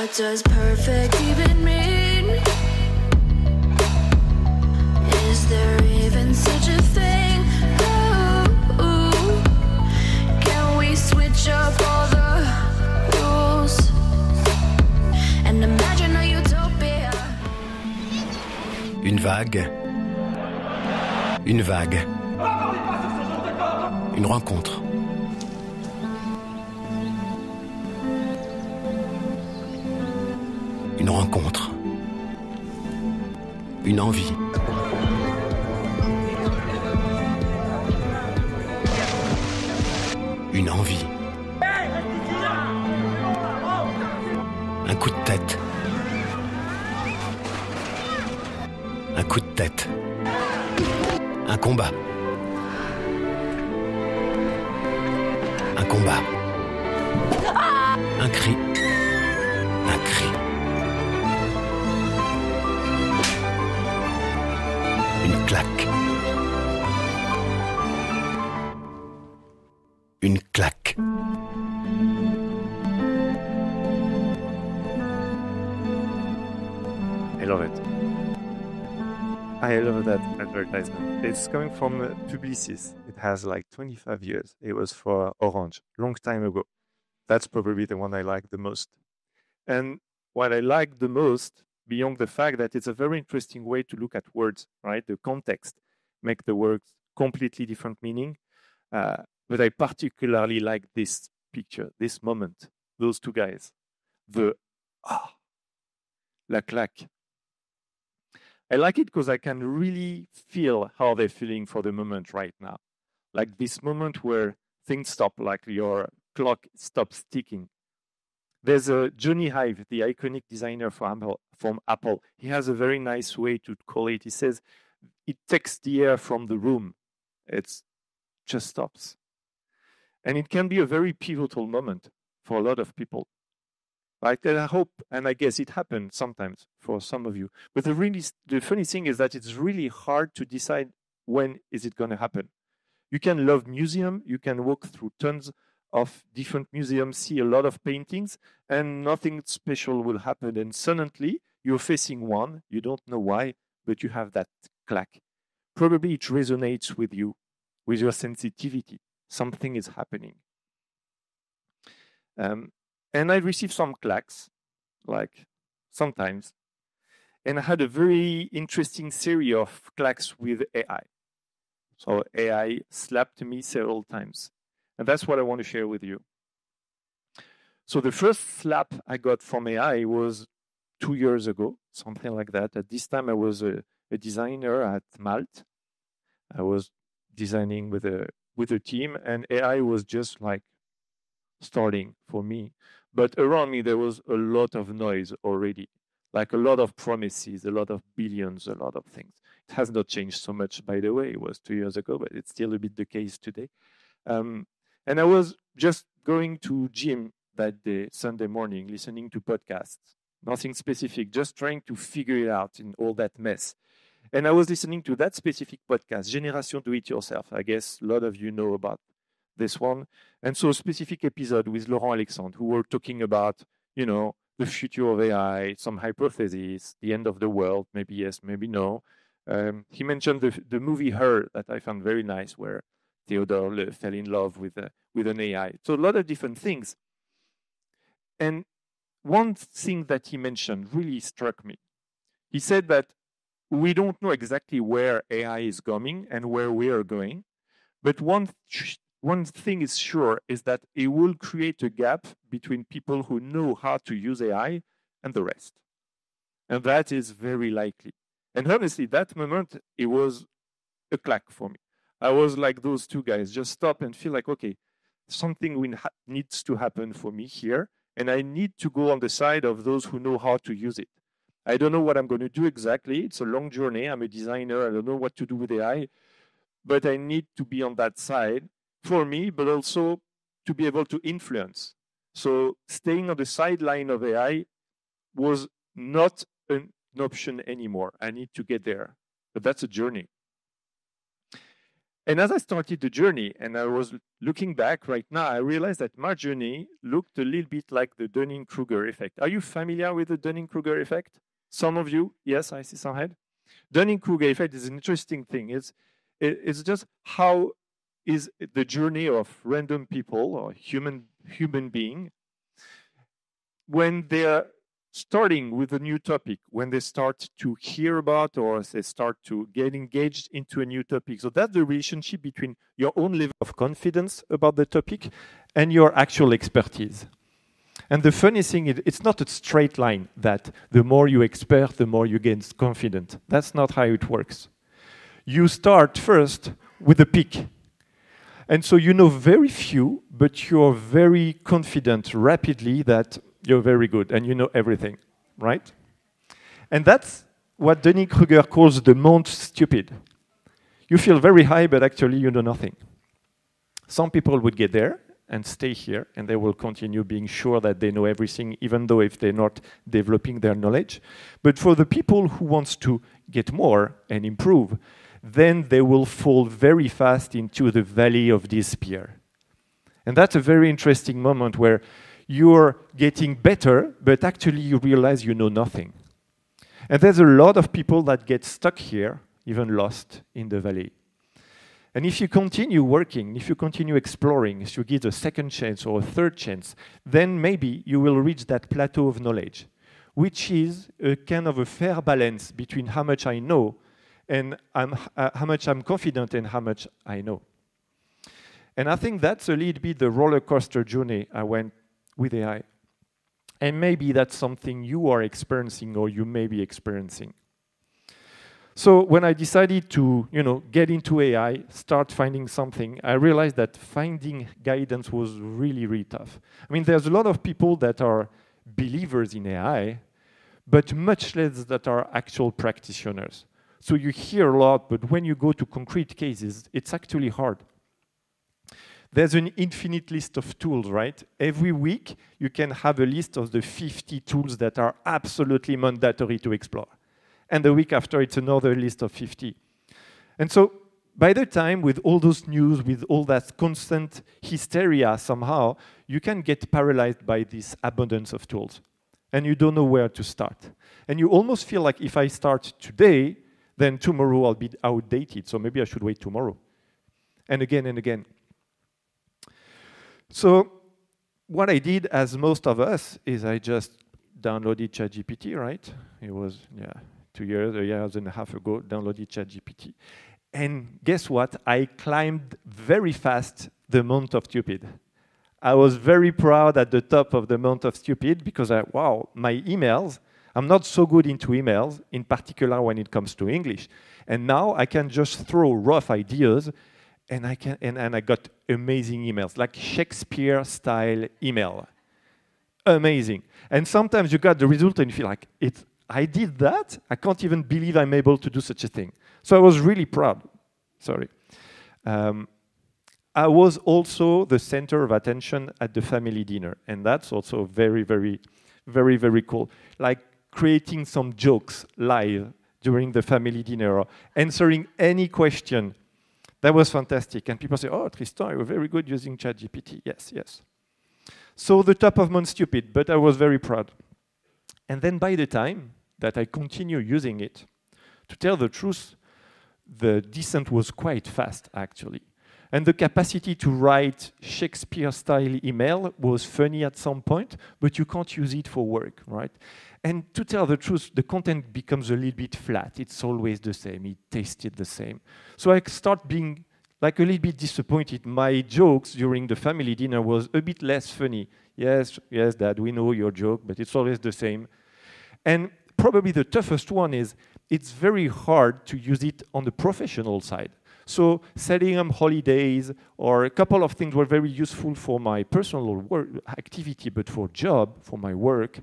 What does perfect even mean? Is there even such a thing? Ooh, can we switch up all the rules and imagine a utopia? Une vague. Une vague. Une rencontre. Une rencontre. Une envie. Une envie. Un coup de tête. Un coup de tête. Un combat. Un combat. Un cri. Un cri. Une claque. Une claque. I love it. I love that advertisement. It's coming from Publicis. It has like 25 years. It was for Orange, long time ago. That's probably the one I like the most. And what I like the most, beyond the fact that it's a very interesting way to look at words, right? The context make the words completely different meaning. But I particularly like this picture, this moment, those two guys. La claque. I like it because I can really feel how they're feeling for the moment right now. Like this moment where things stop, like your clock stops ticking. There's Johnny Ive, the iconic designer from Apple. He has a very nice way to call it. He says, it takes the air from the room. It just stops. And it can be a very pivotal moment for a lot of people. Right? And I hope, and I guess it happens sometimes for some of you. But the funny thing is that it's really hard to decide when is it going to happen. You can love museum, you can walk through tons of different museums, see a lot of paintings, and nothing special will happen. And suddenly you're facing one, you don't know why, but you have that clack. Probably it resonates with you, with your sensitivity. Something is happening. And I received some clacks, like sometimes. And I had a very interesting series of clacks with AI. So AI slapped me several times. And that's what I want to share with you. So the first slap I got from AI was 2 years ago, something like that. At this time, I was a designer at Malt. I was designing with a team, and AI was just like starting for me. But around me, there was a lot of noise already, like a lot of promises, a lot of billions, a lot of things. It has not changed so much, by the way. It was 2 years ago, but it's still a bit the case today. And I was just going to gym that day, Sunday morning, listening to podcasts. Nothing specific, just trying to figure it out in all that mess. And I was listening to that specific podcast, Génération Do It Yourself. I guess a lot of you know about this one. And so a specific episode with Laurent Alexandre, who were talking about, the future of AI, some hypotheses, the end of the world, maybe yes, maybe no. He mentioned the movie Her that I found very nice, where Theodore fell in love with an AI. So a lot of different things. And one thing that he mentioned really struck me. He said that we don't know exactly where AI is going and where we are going, but one thing is sure is that it will create a gap between people who know how to use AI and the rest. And that is very likely. And honestly, that moment, it was a clack for me. I was like those two guys, just stop and feel like, okay, something needs to happen for me here, and I need to go on the side of those who know how to use it. I don't know what I'm going to do exactly. It's a long journey. I'm a designer. I don't know what to do with AI, but I need to be on that side for me, but also to be able to influence. So staying on the sideline of AI was not an option anymore. I need to get there, but that's a journey. And as I started the journey, and I was looking back right now, I realized that my journey looked a little bit like the Dunning-Kruger effect. Are you familiar with the Dunning-Kruger effect? Some of you? Yes, I see some head. Dunning-Kruger effect is an interesting thing. It's just how is the journey of random people or human being when they're starting with a new topic, when they start to hear about or they start to get engaged into a new topic. So that's the relationship between your own level of confidence about the topic and your actual expertise. And the funny thing is, it's not a straight line that the more you expert, the more you get confident. That's not how it works. You start first with a peak. And so you know very few, but you're very confident rapidly that you're very good and you know everything, right? And that's what Dunning-Kruger calls the Malt stupid. You feel very high, but actually you know nothing. Some people would get there and stay here, and they will continue being sure that they know everything, even though if they're not developing their knowledge. But for the people who wants to get more and improve, then they will fall very fast into the valley of despair. And that's a very interesting moment where you're getting better, but actually you realize you know nothing. And there's a lot of people that get stuck here, even lost in the valley. And if you continue working, if you continue exploring, if you give a second chance or a third chance, then maybe you will reach that plateau of knowledge, which is a kind of a fair balance between how much I know and how much I'm confident and how much I know. And I think that's a little bit the roller coaster journey I went with AI. And maybe that's something you are experiencing or you may be experiencing. So when I decided to, get into AI, start finding something, I realized that finding guidance was really, really tough. I mean, there's a lot of people that are believers in AI, but much less that are actual practitioners. So you hear a lot, but when you go to concrete cases, it's actually hard. There's an infinite list of tools, right? Every week, you can have a list of the 50 tools that are absolutely mandatory to explore. And the week after, it's another list of 50. And so by the time, with all those news, with all that constant hysteria somehow, you can get paralyzed by this abundance of tools. And you don't know where to start. And you almost feel like if I start today, then tomorrow I'll be outdated. So maybe I should wait tomorrow. And again and again. So what I did, as most of us, is I just downloaded ChatGPT, right? It was, 2 years, a year and a half ago, downloaded ChatGPT. And guess what? I climbed very fast the Mount of Stupid. I was very proud at the top of the Mount of Stupid because my emails, I'm not so good into emails, in particular when it comes to English. And now I can just throw rough ideas and I got amazing emails, like Shakespeare-style email. Amazing. And sometimes you got the result and you feel like, I did that? I can't even believe I'm able to do such a thing. So I was really proud. Sorry. I was also the center of attention at the family dinner. And that's also very, very, very, very cool. Like creating some jokes live during the family dinner or answering any question. That was fantastic. And people say, oh, Tristan, you're very good using ChatGPT. Yes, yes. So the top of Mount Stupid, but I was very proud. And then by the time that I continue using it, to tell the truth, the descent was quite fast, actually. And the capacity to write Shakespeare-style email was funny at some point, but you can't use it for work, right? And to tell the truth, the content becomes a little bit flat. It's always the same. It tasted the same. So I start being like a little bit disappointed. My jokes during the family dinner was a bit less funny. Yes, Dad, we know your joke, but it's always the same. And probably the toughest one is it's very hard to use it on the professional side. So setting up holidays or a couple of things were very useful for my personal work activity, but for my work,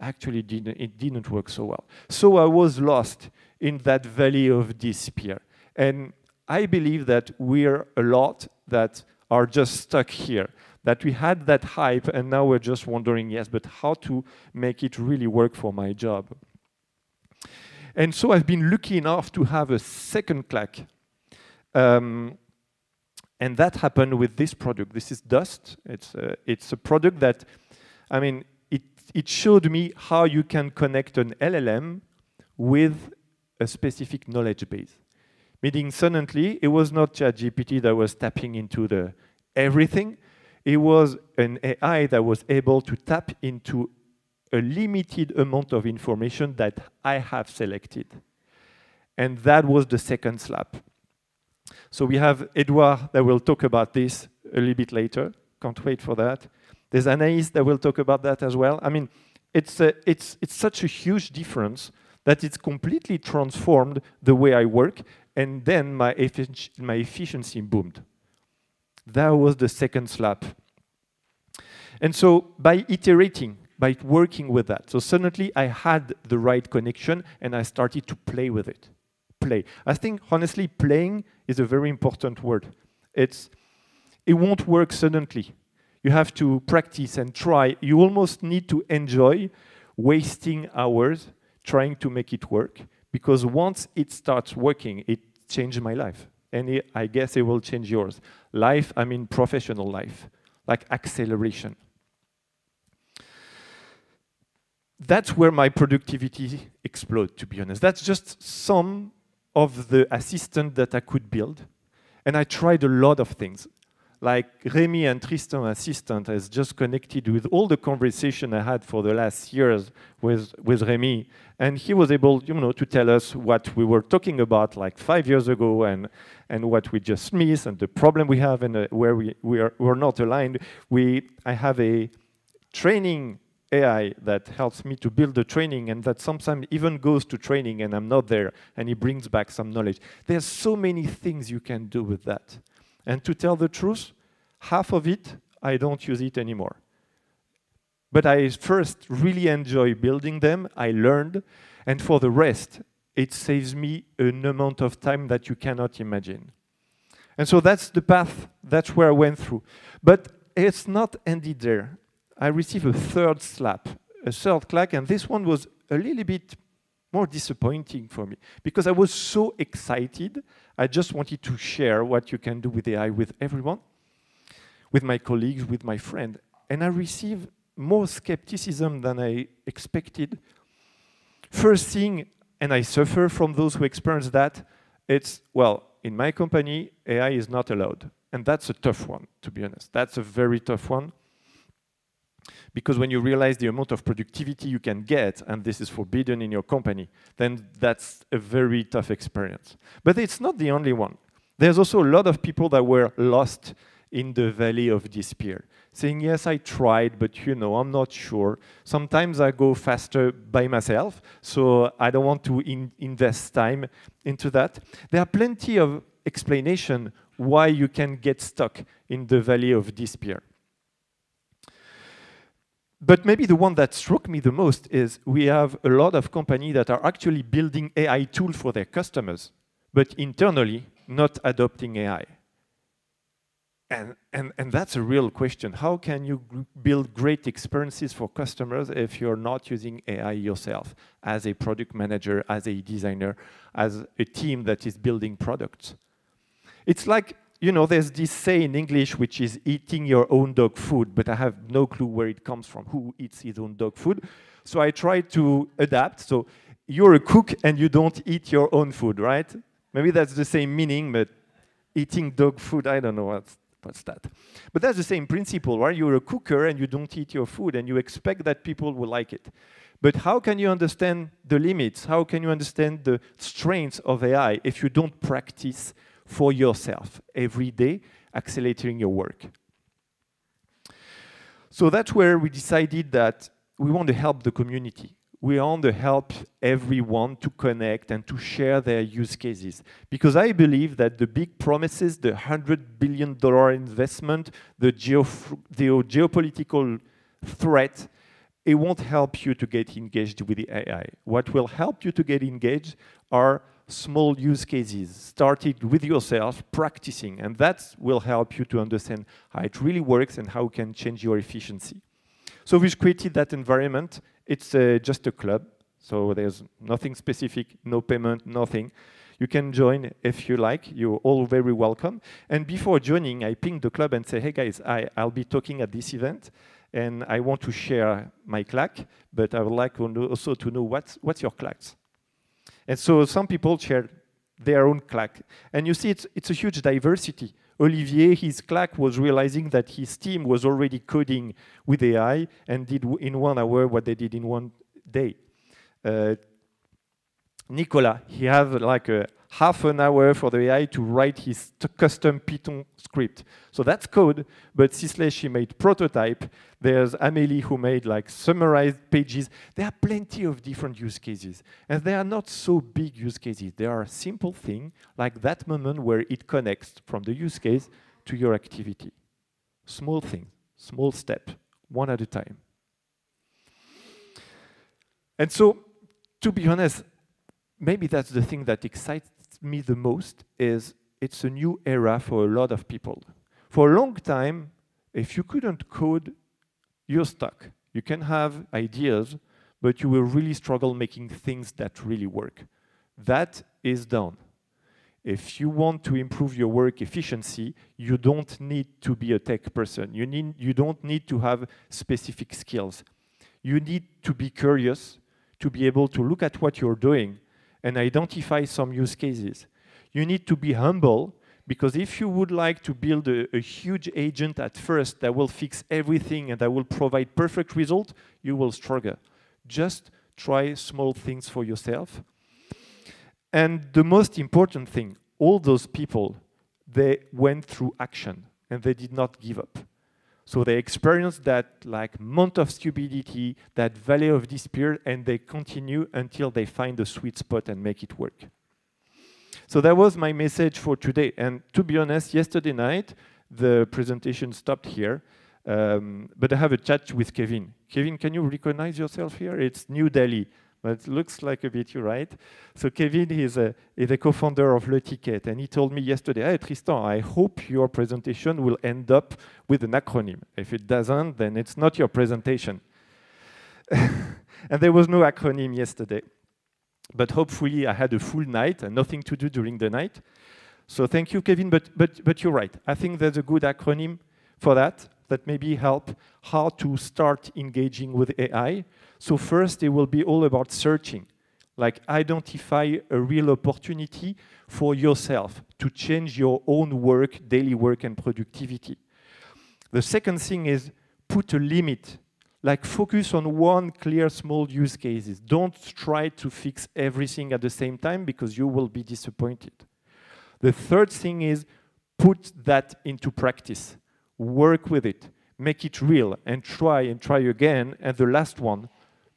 actually it didn't work so well. So I was lost in that valley of despair. And I believe that we're a lot that are just stuck here, that we had that hype and now we're just wondering, yes, but how to make it really work for my job? And so I've been lucky enough to have a second clack. And that happened with this product. This is Dust. It's a product that, I mean, it showed me how you can connect an LLM with a specific knowledge base. Meaning suddenly, it was not ChatGPT that was tapping into the everything. It was an AI that was able to tap into a limited amount of information that I have selected. And that was the second slap. So we have Edouard that will talk about this a little bit later. Can't wait for that. There's Anaïs that will talk about that as well. I mean, it's such a huge difference that it's completely transformed the way I work, and then my efficiency boomed. That was the second slap. And so by iterating, by working with that, so suddenly I had the right connection and I started to play with it. Play. I think, honestly, playing is a very important word. It won't work suddenly. You have to practice and try. You almost need to enjoy wasting hours trying to make it work, because once it starts working, it changed my life. And I guess it will change yours. Life, I mean professional life, like acceleration. That's where my productivity exploded, to be honest. That's just some of the assistant that I could build. And I tried a lot of things. Like Remy and Tristan assistant has just connected with all the conversation I had for the last years with Remy. And he was able, to tell us what we were talking about like 5 years ago and what we just missed and the problem we have and where we're not aligned. I have a training AI that helps me to build the training, and that sometimes even goes to training and I'm not there, and he brings back some knowledge. There's so many things you can do with that. And to tell the truth, half of it, I don't use it anymore. But I first really enjoy building them, I learned, and for the rest, it saves me an amount of time that you cannot imagine. And so that's the path, that's where I went through. But it's not ended there. I received a third slap, and this one was a little bit more disappointing for me, because I was so excited. I just wanted to share what you can do with AI with everyone, with my colleagues, with my friend. And I received more skepticism than I expected. First thing, and I suffer from those who experience that, it's, well, in my company, AI is not allowed. And that's a tough one, to be honest. That's a very tough one. Because when you realize the amount of productivity you can get, and this is forbidden in your company, then that's a very tough experience. But it's not the only one. There's also a lot of people that were lost in the valley of despair, saying, yes, I tried, but I'm not sure. Sometimes I go faster by myself, so I don't want to invest time into that. There are plenty of explanation why you can get stuck in the valley of despair. But maybe the one that struck me the most is we have a lot of companies that are actually building AI tools for their customers, but internally not adopting AI. And that's a real question. How can you build great experiences for customers if you're not using AI yourself as a product manager, as a designer, as a team that is building products? It's like, there's this say in English, which is eating your own dog food, but I have no clue where it comes from, who eats his own dog food. So I try to adapt. So you're a cook and you don't eat your own food, right? Maybe that's the same meaning, but eating dog food, I don't know what's that. But that's the same principle, right? You're a cooker and you don't eat your food and you expect that people will like it. But how can you understand the limits? How can you understand the strengths of AI if you don't practice for yourself every day, accelerating your work? So that's where we decided that we want to help the community. We want to help everyone to connect and to share their use cases. Because I believe that the big promises, the $100 billion investment, the geopolitical threat, it won't help you to get engaged with the AI. What will help you to get engaged are small use cases, started with yourself, practicing, and that will help you to understand how it really works and how it can change your efficiency. So we've created that environment. It's just a club, so there's nothing specific, no payment, nothing. You can join if you like. You're all very welcome. And before joining, I pinged the club and say, hey guys, I'll be talking at this event, and I want to share my clack, but I would like also to know what's your clacks. And so some people shared their own clack. And you see, it's a huge diversity. Olivier, his clack was realizing that his team was already coding with AI and did in 1 hour what they did in 1 day. Nicolas, he had like a half an hour for the AI to write his custom Python script. So that's code, but Sisley, she made prototype. There's Amélie who made like summarized pages. There are plenty of different use cases. And they are not so big use cases. They are a simple thing, like that moment where it connects from the use case to your activity. Small thing, small step, one at a time. And so, to be honest, maybe that's the thing that excites me the most, is it's a new era for a lot of people. For a long time, if you couldn't code, you're stuck. You can have ideas, but you will really struggle making things that really work. That is done. If you want to improve your work efficiency, you don't need to be a tech person. You don't need to have specific skills. You need to be curious, to be able to look at what you're doing and identify some use cases. You need to be humble, because if you would like to build a huge agent at first that will fix everything and that will provide perfect result, you will struggle. Just try small things for yourself. And the most important thing, all those people, they went through action and they did not give up. So they experienced that like month of stupidity, that valley of despair, and they continue until they find the sweet spot and make it work. So that was my message for today. And to be honest, yesterday night, the presentation stopped here. But I have a chat with Kevin. Kevin, can you recognize yourself here? It's New Delhi, but it looks like a bit you, right? So Kevin is the co-founder of Le Ticket, and he told me yesterday, hey, Tristan, I hope your presentation will end up with an acronym. If it doesn't, then it's not your presentation. And there was no acronym yesterday. But hopefully I had a full night and nothing to do during the night. So thank you, Kevin, but you're right. I think there's a good acronym for that maybe help how to start engaging with AI. So first, it will be all about searching, like identify a real opportunity for yourself to change your own work, daily work and productivity. The second thing is put a limit, like focus on one clear small use cases. Don't try to fix everything at the same time because you will be disappointed. The third thing is put that into practice. Work with it, make it real, and try again. And the last one,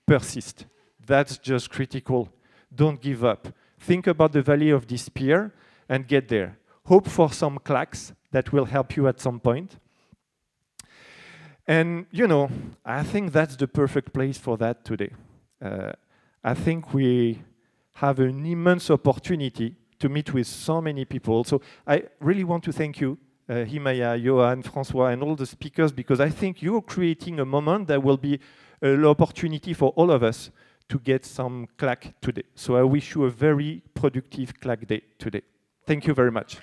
persist. That's just critical. Don't give up. Think about the valley of despair and get there. Hope for some clacks that will help you at some point. And, you know, I think that's the perfect place for that today. I think we have an immense opportunity to meet with so many people. So I really want to thank you, Hymaia, Johan, François, and all the speakers, because I think you're creating a moment that will be an opportunity for all of us to get some clack today. So I wish you a very productive clack day today. Thank you very much.